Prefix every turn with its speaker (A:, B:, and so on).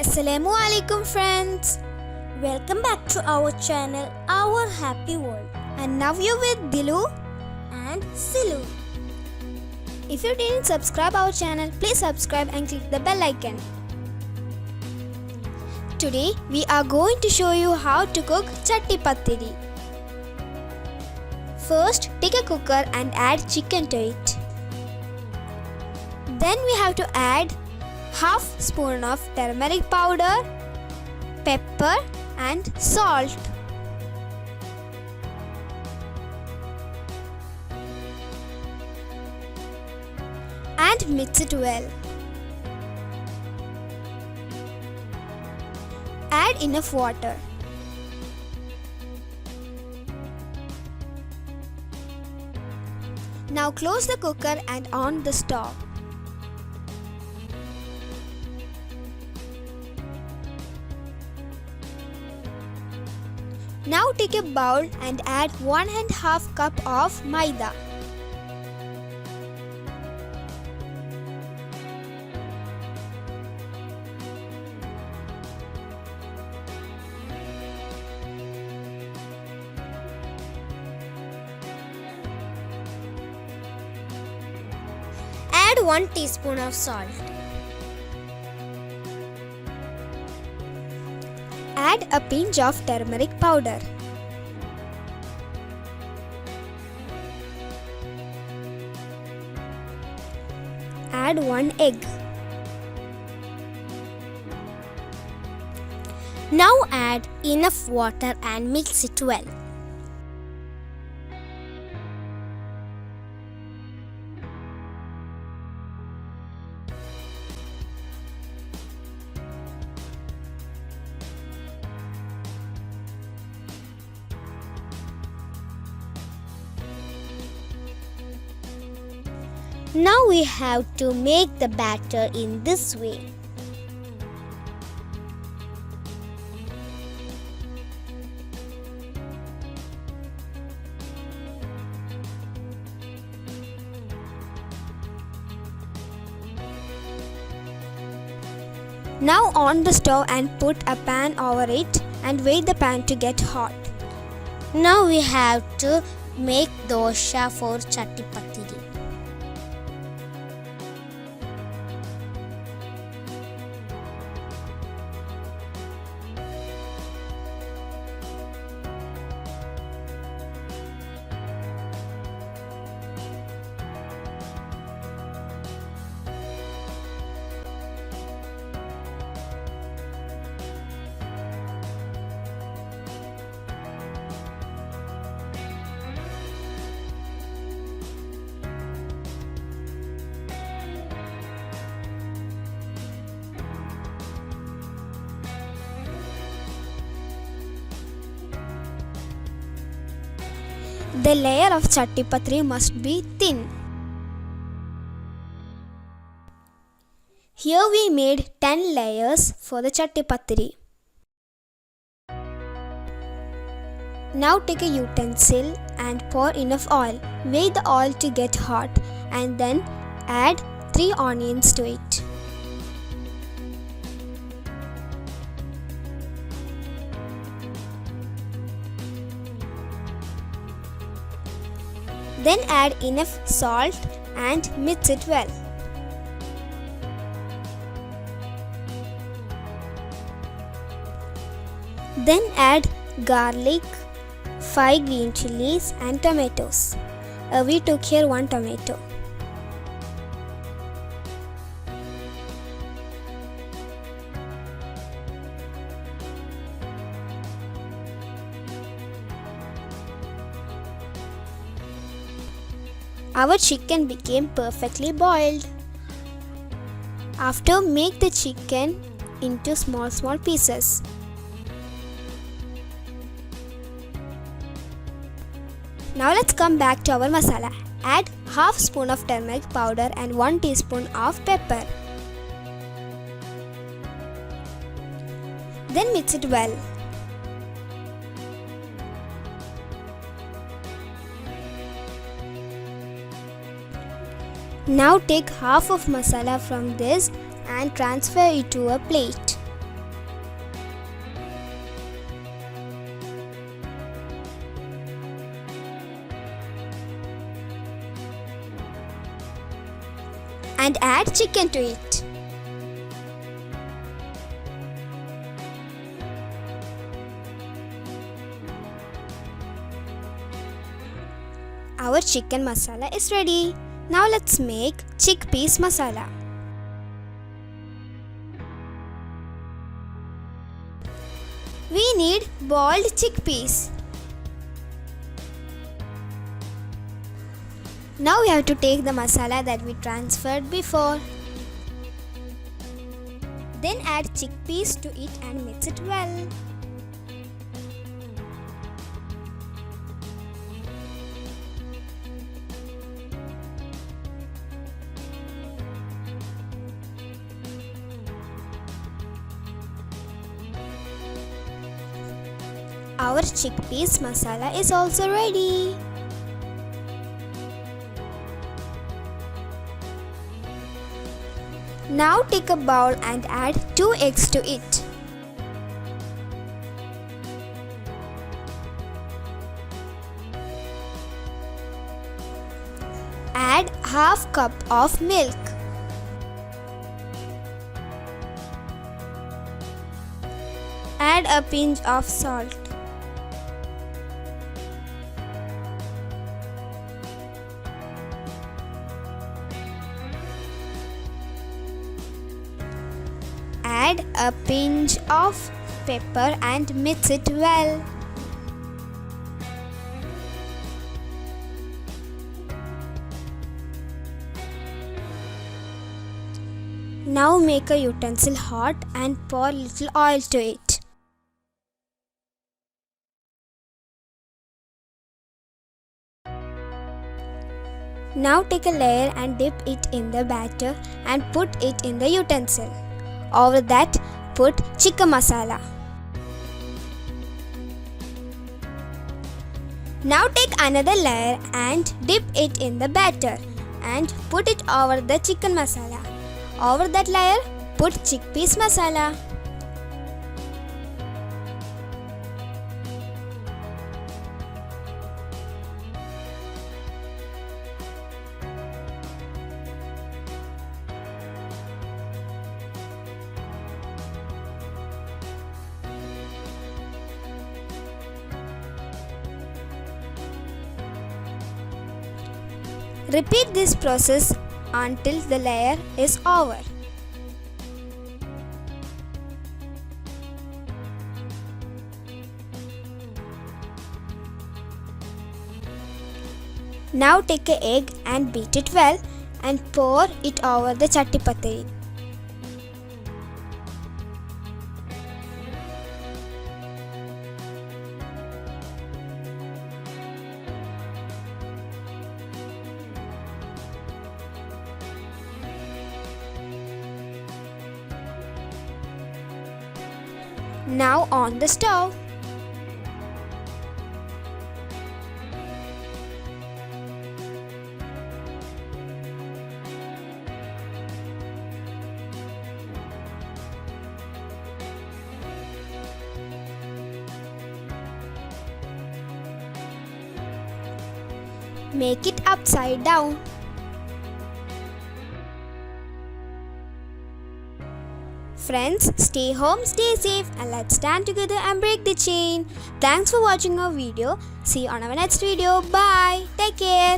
A: Assalamu alaikum friends. Welcome back to our channel, Our Happy World. And now you're with Dilu and Silu. If you didn't subscribe our channel, please subscribe and click the bell icon. Today we are going to show you how to cook chatti pathiri. First, take a cooker and add chicken to it. Then we have to add half spoon of turmeric powder, pepper and salt. And mix it well. Add enough water. Now close the cooker and on the stove. Now take a bowl and add 1.5 cup of maida. Add 1 teaspoon of salt. Add a pinch of turmeric powder. Add 1 egg. Now add enough water and mix it well. Now we have to make the batter in this way. Now on the stove and put a pan over it and wait the pan to get hot. Now we have to make dosha for chatti pathiri. The layer of chatti pathiri must be thin. Here we made 10 layers for the chatti pathiri. Now take a utensil and pour enough oil. Wait the oil to get hot and then add 3 onions to it. Then add enough salt and mix it well. Then add garlic, 5 green chilies and tomatoes. We took here 1 tomato. Our chicken became perfectly boiled. After, make the chicken into small pieces. Now let's come back to our masala. Add half spoon of turmeric powder and 1 teaspoon of pepper. Then mix it well. Now take half of masala from this and transfer it to a plate. and add chicken to it. Our chicken masala is ready. Now let's make chickpeas masala. We need boiled chickpeas. Now we have to take the masala that we transferred before. Then add chickpeas to it and mix it well. Our chickpeas masala is also ready. Now take a bowl and add 2 eggs to it. Add half cup of milk. Add a pinch of salt. Add a pinch of pepper and mix it well. Now make a utensil hot and pour little oil to it. Now take a layer and dip it in the batter and put it in the utensil. Over that, put chicken masala. Now take another layer and dip it in the batter and put it over the chicken masala. Over that layer, put chickpeas masala. Repeat this process until the layer is over. Now take an egg and beat it well and pour it over the chatti pathiri. Now on the stove. Make it upside down. Friends, stay home, stay safe, and let's stand together and break the chain. Thanks for watching our video. See you on our next video. Bye. Take care.